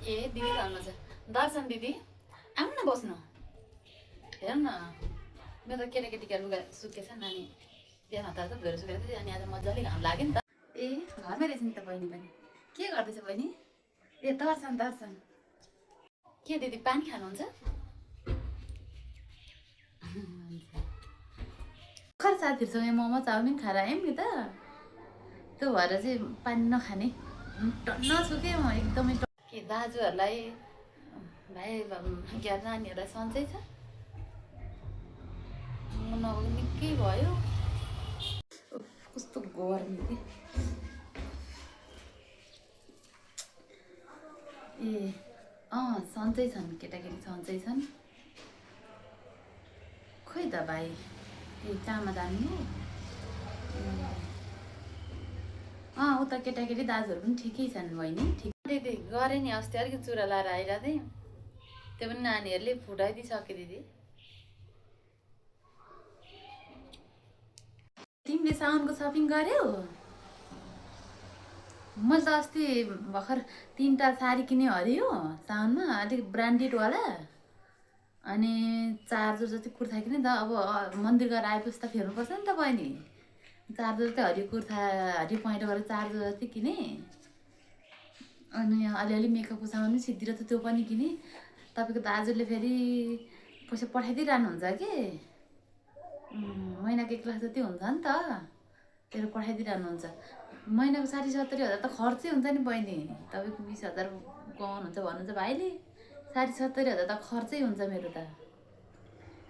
ए दिदी भन्नु छ दर्शन दिदी आउनु न बस्नु हेर्नु न मेरो त केटाकेटीका लुगा सुकेछ नानी बिहान हतार त धोएर सुकेको थियो अनि आज मजाले घाम लाग्यो नि त ए घरमै रहेछ नि त बहिनी पनि के गर्दैछ बहिनी ए दर्शन दर्शन के दिदी पानी खानुहुन्छ खर साथीहरूसँग मोमो चाउमिन खाएर आयौँ नि त त्यो भएर चाहिँ पानी नखाने टन्न छु के म एकदमै के दाजुहरूलाई भाइ के नानीहरूलाई सन्चै छ नभएको निकै भयो कस्तो गरम कि ए सन्चै छन् केटाकेटी सन्चै छन् खोइ त भाइ ए चामा जानु उता केटाकेटी दाजुहरू पनि ठिकै छन् बहिनी ठिक दिदी गरेँ नि अस्ति अलिकति चुरा लाएर आइरहेको थिएँ त्यो पनि नानीहरूले फुटाइदिइसक्यो दिदी तिमीले साउनको सपिङ गर्यौ मैले त अस्ति भर्खर 3टा साडी किने हरियो साउनमा अलिक ब्रान्डेडवाला अनि 4 जोर जति कुर्ता किने त अब मन्दिर गएर आएपछि त फेर्नुपर्छ नि त बहिनी 4 जोर चाहिँ हरियो कुर्ता हरियो पैँटो गरेर 4 जोर जति किने अनि अलिअलि मेकअपको सामान पनि सिद्धिएर त त्यो पनि किने तपाईँको दाजुले फेरि पैसा पठाइदिइरहनुहुन्छ कि महिनाको 1 लाख जति हुन्छ नि त तेरो पठाइदिइरहनुहुन्छ महिनाको 60-70 हजार त खर्चै हुन्छ नि बहिनी तपाईँको 20,000 कमाउनुहुन्छ भन्नुहुन्छ भाइले 60-70 हजार त खर्चै हुन्छ मेरो त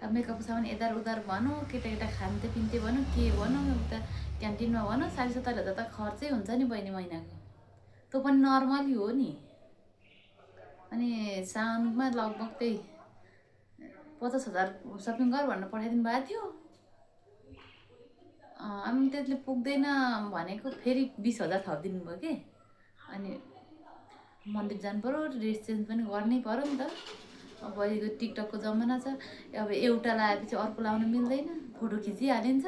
अब मेकअपको सामान यतार उतार भनौँ केटा खान्थे पिन्थे भनौँ के भनौँ उता क्यान्टिनमा भनौँ 60-70 हजार त खर्चै हुन्छ नि बहिनी महिनाको त्यो पनि नर्मली हो नि अनि साउनमा लगभग त्यही 50,000 सपिङ गर भनेर पठाइदिनु भएको थियो अनि त्यसले पुग्दैन भनेको फेरि 20,000 थपिदिनु भयो कि अनि मन्दिर जानु पऱ्यो ड्रेस चेन्ज पनि गर्नै पऱ्यो नि त अब अहिलेको टिकटकको जमाना छ अब एउटा लगाएपछि अर्को लाउन मिल्दैन फोटो खिचिहालिन्छ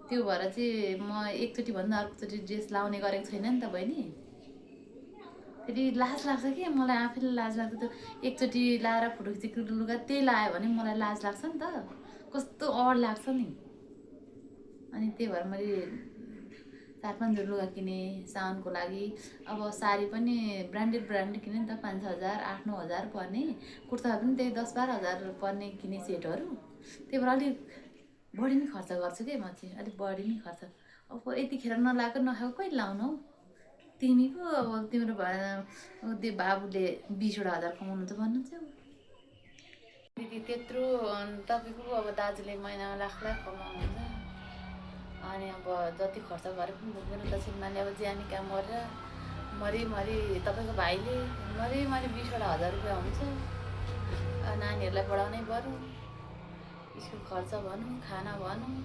त्यो भएर चाहिँ म एकचोटि भन्दा अर्कोचोटि ड्रेस लाउने गरेको छैन नि त बहिनी फेरि लाज लाग्छ कि मलाई आफैले लाज लाग्छ त्यो एकचोटि लाएर फोटो खिचेको लुगा त्यही लायो भने मलाई लाज लाग्छ नि त कस्तो अड लाग्छ नि अनि त्यही भएर मैले 4-5 जोर लुगा किने साउनको लागि अब साडी पनि ब्रान्डेड किने नि त 5,000 8-9 हजार पर्ने कुर्ताहरू पनि त्यही 10-12 हजार पर्ने किने सेटहरू त्यही भएर अलिक बढी नै खर्च गर्छु कि म चाहिँ अलिक बढी नै खर्च अब यतिखेर नलाएको नखाएको कहिले लाउनु हौ तिमी पो अब तिम्रो त्यो बाबुले 20 हजार कमाउनुहुन्छ भन्नुहुन्छ दिदी त्यत्रो तपाईँको अब दाजुले महिनामा लाख कमाउनुहुन्छ अनि अब जति खर्च गरे पनि पुग्दैन त श्रीमानले अब ज्यानी काम गरेर मरिमरि तपाईँको भाइले मरिमरि 20 हजार रुपियाँ हुन्छ नानीहरूलाई पढाउनै पऱ्यो स्कुल खर्च भनौँ खाना भनौँ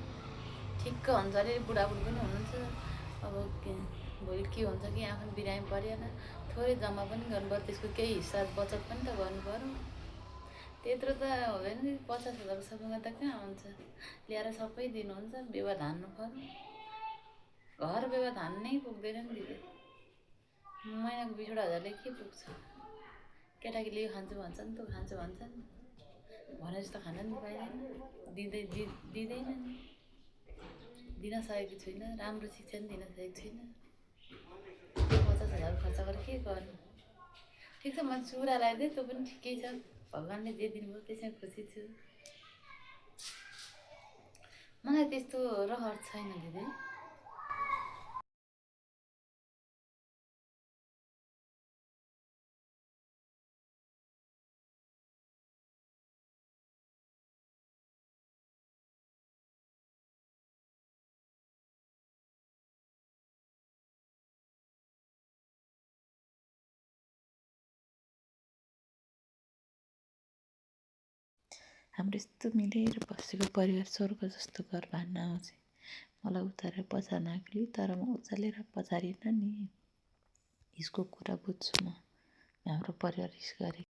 ठिक्क हुन्छ अरे बुढाबुढी पनि हुनुहुन्छ अब भोलि के हुन्छ कि आफू बिरामी परेन थोरै जम्मा पनि गर्नु पऱ्यो त्यसको केही हिस्सा बचत पनि त गर्नु पऱ्यो त्यत्रो त हुँदैन नि 50,000 सबैमा त कहाँ हुन्छ ल्याएर सबै दिनुहुन्छ बेवा धान्नु पऱ्यो घर बेवा धान्नै पुग्दैन नि दिदी महिनाको 20 हजारले के पुग्छ केटाकेटीले यो खान्छु भन्छ नि त खान्छु भन्छ नि भने जस्तो खान नि पाइँदैन दिँदैन नि दिन सकेको छुइनँ राम्रो शिक्षा पनि दिन सकेको छुइनँ 50,000 खर्च गरेर के गर्नु ठिक छ म चुरा लगाइदिएँ त्यो पनि ठिकै छ भगवान्ले जे दिनुभयो त्यसमा खुसी छु मलाई त्यस्तो रहर छैन दिदी हाम्रो यस्तो मिलेर बसेको परिवार स्वर्ग जस्तो घर भान्न आउँछ मलाई उतारेर पछार्न आएकोले तर म उचालेर पछारिनँ नि यसको कुरा बुझ्छु म हाम्रो परिवार रिस गरे